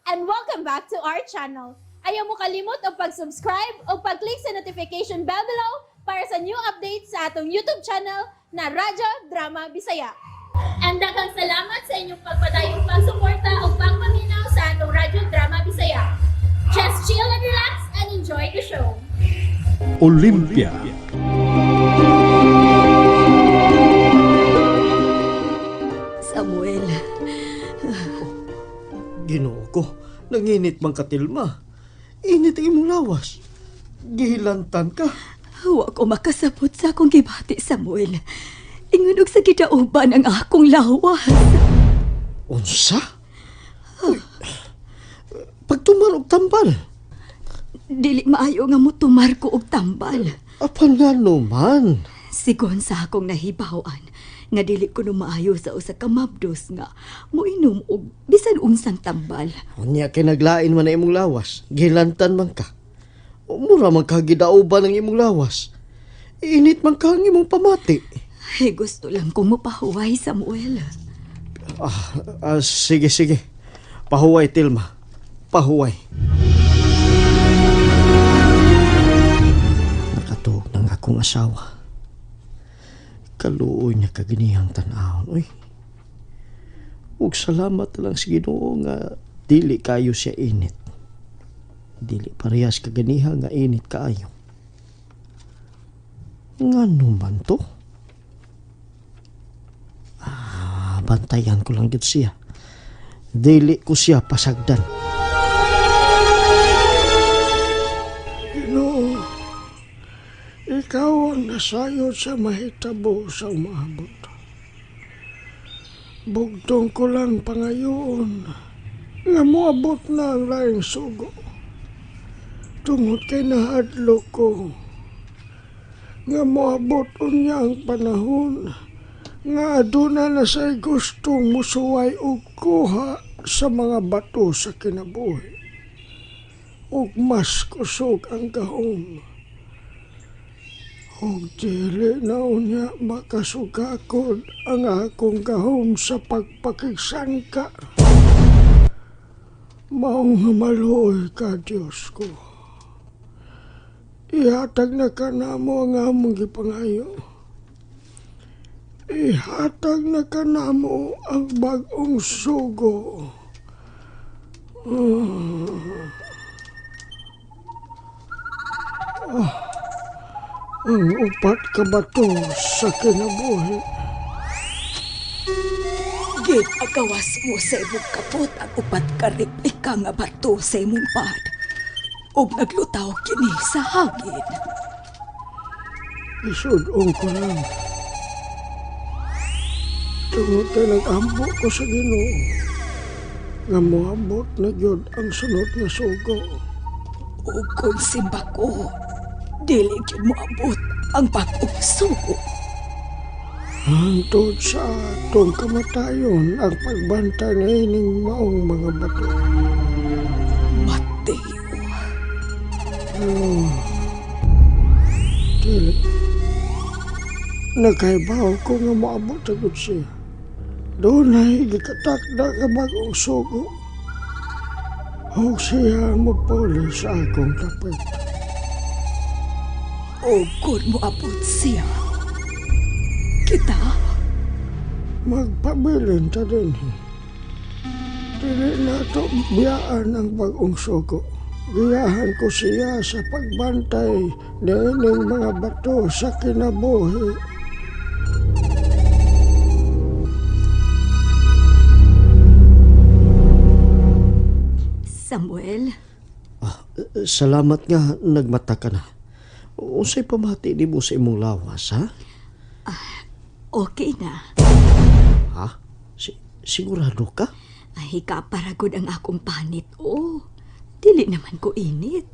and welcome back to our channel. Ayaw mo kalimot o pag-subscribe o pag-click sa notification bell below para sa new updates sa atong YouTube channel na Radyo Drama Bisaya. And daghang salamat sa inyong pagpadayong pagsuporta o pagpaminaw sa atong Radyo Drama Bisaya. Just chill and relax and enjoy the show. Olympia. Samuel, Ginoo ko, nanginit mang katilma. Init ang imong lawas. Gihilantan ka. wa ko makasabot sa akong gibati, Samuel. Ingon og sa gidauban ang akong lawas. Unsa? Uy, pagtumar og tambal. Dili maayo nga mo tumar ko og tambal. Apan nga naman. Sigon sa akong nahibawan, nga dili ko no maayo sa usa ka mabdos nga moinom og bisan unsang tambal. Unya kay naglain man na imong lawas. Gihilantan man ka. Mura man ka gidauban ang imong lawas. Init man ka ang imong pamati. Ay, gusto lang kong mapahuway, Samuel. Sige. Pahuway, Tilma. Pahuway. Nakatuog ng akong asawa. Kaluoy niya kaginihang tanahon. Uy. Ug salamat lang sa Ginoo nga dili kayo siya init. Dili parehas kaganiha nga init kaayo. Ngano man to? Bantayan ko lang dito siya. Dili ko siya pasagdan. Ginoo, ikaw ang nasayod sa mahitabo sa umabot. Bugtong ko lang pangayoon nga moabot na ang laing sugo. Tungod kay nahadlok ko nga moabot unya ang panahon nga aduna na say gustong musuway og kuha sa mga bato sa kinabuhi. Ug mas kusog ang gahom. Ug dili na unya makasugakod ang akong gahom sa pagpakigsangka. Maong maluoy ka, Diyos ko. Ihatag na ka na mo ang among gipangayo. Ihatag na ka na mo ang bagong sugo. Ang upat ka bato sa kinabuhi. Gid agawas mo sa imong kapot ang upat ka replika nga bato sa imong pad. Ug naglutaw kini sa hangin. Isudong ko lang. Tungod kay nag-ambo ko sa Ginoo nga moabot na gyud ang sunod nga sugo. Ug kung simba ko, dili gyud mo abot ang bagong sugo. Hangtod sa atong kamatayon ang pagbantay na ining maong mga bato. Mateo, Dili. Nagkaibaw ko nga moabot sa gud siya. Doon ay gikatakda ka bagong sugo. Huwag siya magpuli sa akong tapit. ug kung mo abot siya, kita Magpabilin ta din. Dili na to biyaan ang bagong sugo. Giyahan ko siya sa pagbantay niining mga bato sa kinabuhi. Samuel, Salamat nga nagmata ka na. Unsay pamati ni mo sa imong lawas, ha? okay na. Ha? Sigurado ka? Ay, kaparagod ang akong panit. Oh, dili naman ko init.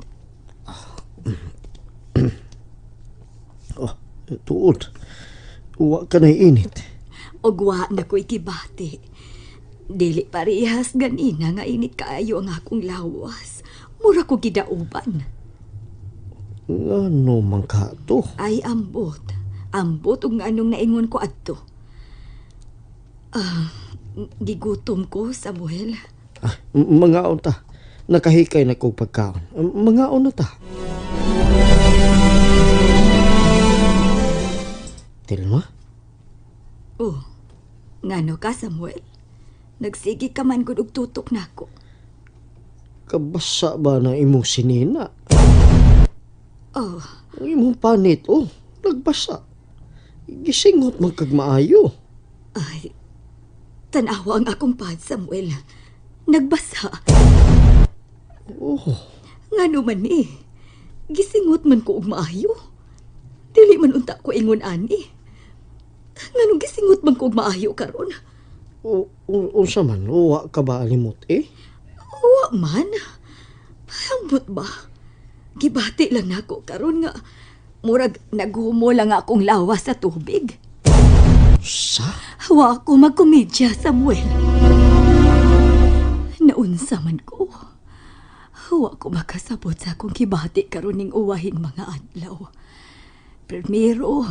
Tuod. Wa ka na init. Og wa na ko'y kibati. Dili parehas ganina nga init kaayo ang akong lawas. Mura ko gidauban. Ngano man ka to? Ay, ambot. Ambot ug anong naingon ko adto. Gigutom ko, Samuel. Mga ta. Nakahikay na kong pagkaon. Mga na ta. Tilma? Oh, ngano ka, Samuel? Nagsigi ka man gud og tutok nako. Kabasa ba na imong sinina? Oh, Ang imong panit, nagbasa. Gisingot man kag maayo. ay, tanawa ang akong pad, Samuel. Nagbasa. Oh, Ngano man ni? Gisingot man ko og maayo. Dili man unta ko ingon ani. Nganong gisingot man ko og maayo karon? unsa man, wa ka ba alimot Wa man. Ambot ba? Gibati lang nako karon nga murag naghumo lang akong lawas sa tubig. Sa? Wa ko magkomedya, Samuel. Naunsa man ko. Wa ko makasabot sa akong gibati karon ning uwahing mga adlaw. Primero,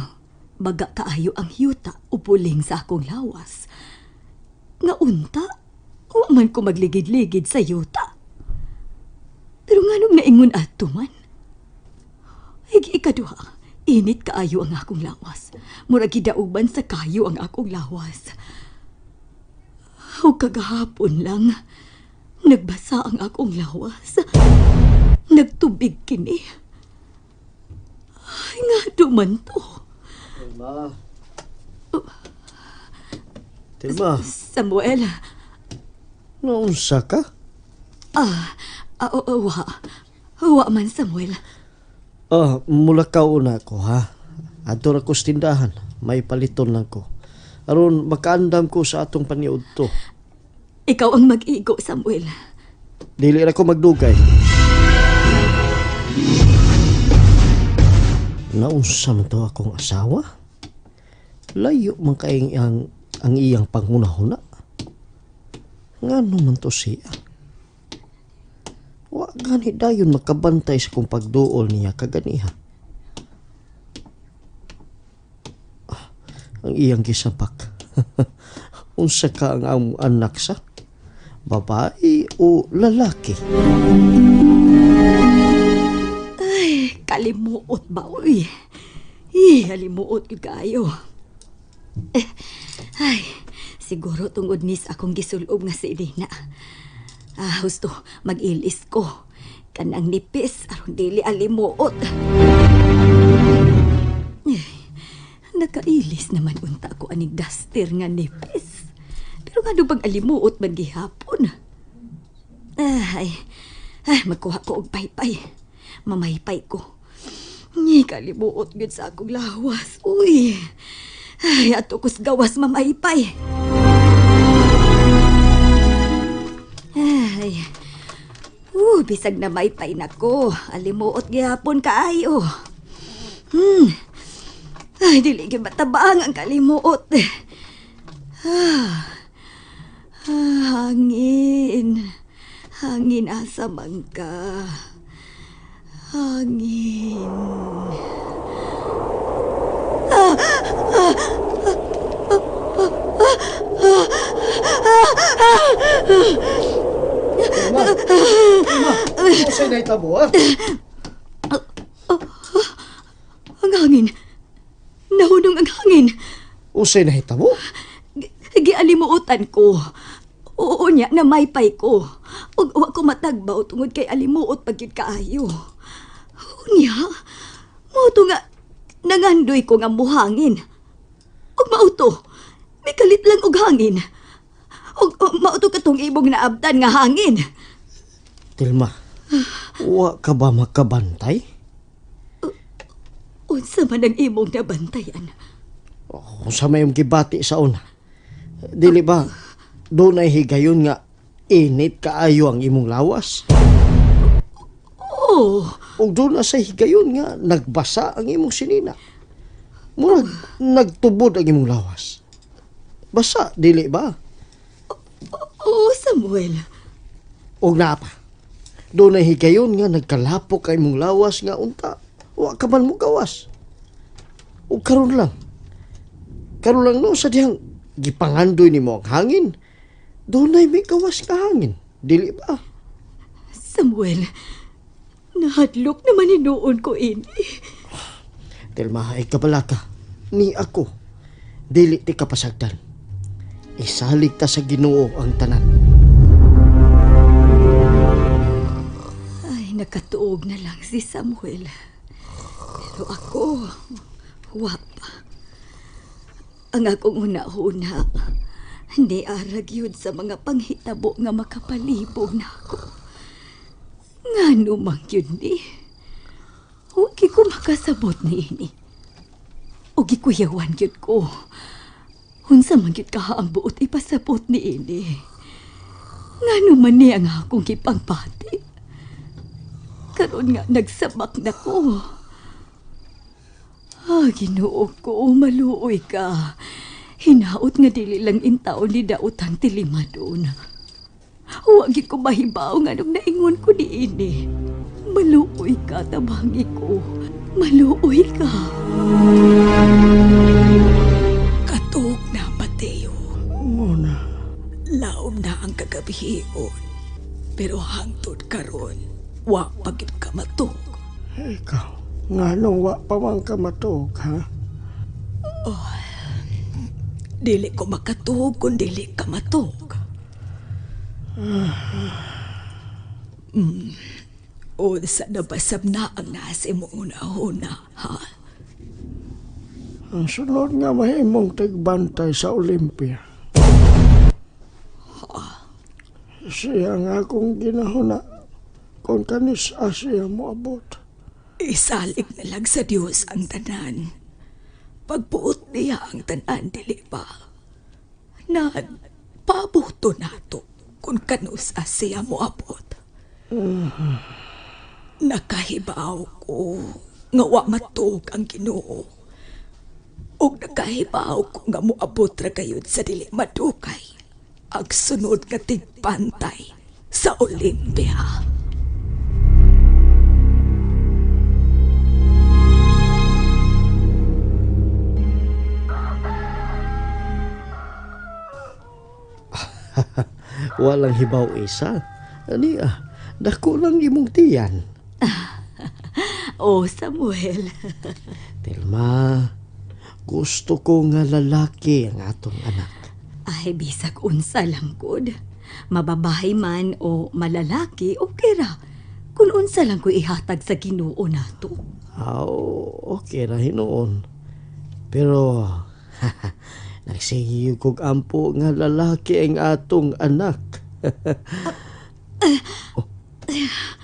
baga kaayo ang yuta o puling sa akong lawas. Nga unta, wa man ko magligid-ligid sa yuta. Pero nganong naingon ato man? Ikaduha, init kaayo ang akong lawas. Murag gidauban sa kayo ang akong lawas. O kagahapon lang, nagbasa ang akong lawas. Nagtubig kini. Ay nga duman to. Tilma, Samuel, naunsa ka? wa man, Samuel. Mulakaw na ko ha. Adto na ko sa tindahan. May paliton lang ko. Aron makaandam ko sa atong paniud to. Ikaw ang mag-igo, Samuel. Dili na ko magdugay. Naunsa man to akong asawa? Layo man kaing ang iyang panghunahuna. Ngano man to siya? Wa gani dayon makabantay sa kong pagduol niya kaganiha. Ang iyang gisapak. Unsa ka ang among anak sa? Babae o lalaki? Ay, kalimuot ba, uy? Halimuot yun kayo. Ay, siguro tungod nis akong gisulog nga si Elena. Husto, mag-ilis ko. Kanang nipis, aron dili alimuot. Nakailis naman unta ko aning duster nga nipis. Pero nga bang alimuot man gihapon? Ay, magkuha ko og paypay. Mamaypay ko. Kalimuot yun sa akong lawas. Uy, ay, ato kus gawas mamaypay. Ay, bisag na maypay na ko. Alimuot gihapon kaayo. Ay, dili gyud matabang ang kalimuot. Hangin. Hangin asa man ka. Hangin. Usay na itabo, ha? Ang hangin. Nahunong ang hangin. Usay na itabo? Gialimuotan ko. Oo niya, namaypay ko. Ug wa ko matagbaw tungod kay alimuot pagyud kaayo. Unya, mauto nga nangandoy ko nga muhangin. Ug mauto, may kalit lang og hangin. Ug mauto katong ibong naabtan nga hangin. Tilma, wa ka ba makabantay? Unsa man ang imong nabantayan? Kung sa mayong gibati sa una. Dili ba, doon ay higayon nga init kaayo ang imong lawas? Oh, O doon na sa higayon nga nagbasa ang imong sinina. Murag nagtubod ang imong lawas. Basa, dili ba? Samuel. O nga pa, doon ay higayon nga nagkalapok ang imong lawas nga unta. Wa ka man mo gawas. O karon lang. Karon lang no, sa diyang gipangandoy ni mo ang hangin. Doon ay may gawas ka hangin. Dili ba? Samuel, nahadlok naman hinuon ko ini. Telma, ay kabala ka. Ni ako. Dili ti kapasagdan. Isalig ta sa Ginoo ang tanan. Ay, nakatuog na lang si Samuel. Pero ako, wa pa. Ang akong una-una, hindi arag yun sa mga panghitabo nga makapalibog na ako. Nga numang yun ni. Huwag ko makasabot ni ini. Huwag kuyawan yun ko. Unsa man yun ka ang buot ipasabot ni ini. Nga numan niya nga akong kipangpati. Karon nga nagsabak na ko. Ginoo ko, maluoy ka. Hinaot nga dili lang intaon ni daotang tilimadon. Huwag ko mahibaw nga nung naingon ko ni ini. Maluoy ka, tabangi ko. Maluoy ka. Katog na, Mateo. Muna. Laom na ang kagabihion. Pero hangtod karon, wa pagid ka matog. Ikaw, nga nung wa pa man ka matug, ha? Dili ko makatug kung dili ka matog. O sa nabasab na ang nasa mo una-una, ha? Ang sunod nga mahimong tigbantay sa Olympia. Siya nga akong ginahuna kung kanis siya mo abot. Isalig na lang sa Diyos ang tanan. Pagpuot niya ang tanan, dili ba? Nan, pabuto nato kung kanus siya mo abot. Nakahibaw ko nga wa matug ang Ginoo. Og nakahibaw ko nga moabot ra kayod sa dili madukay ang sunod nga tigpantay sa Olympia. Walang hibaw isa. Ani dako lang imong tiyan. Oh, Samuel. Telma, gusto ko nga lalaki ang atong anak. Ay, bisag unsa lang gud. Mababahay man o malalaki, okay ra. Kung unsa lang ko ihatag sa Ginoo nato. Okay ra hinoon. Pero, nagsige kog ampo nga lalaki ang atong anak.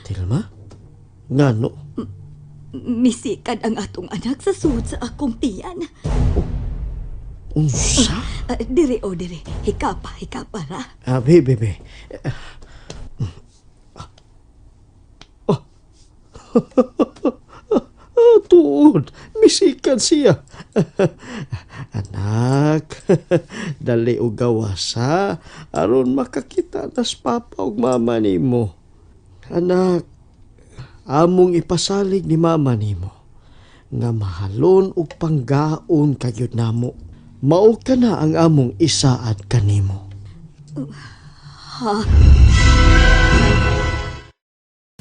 Telma? Ngano? Misikad ang atong anak sa suod sa akong tiyan. Unsa? Dire o dire, hikapa ra. Bebe. Tuod, misikan siya. Anak, dali o gawas ha, aron makakita nas papa ug mama nimo. Anak, among ipasalig ni mama nimo nga mahalon ug panggaon kagyud namo. Mao ka na ang among isaad kanimo.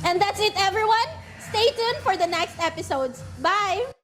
And that's it, everyone. Stay tuned for the next episodes. Bye!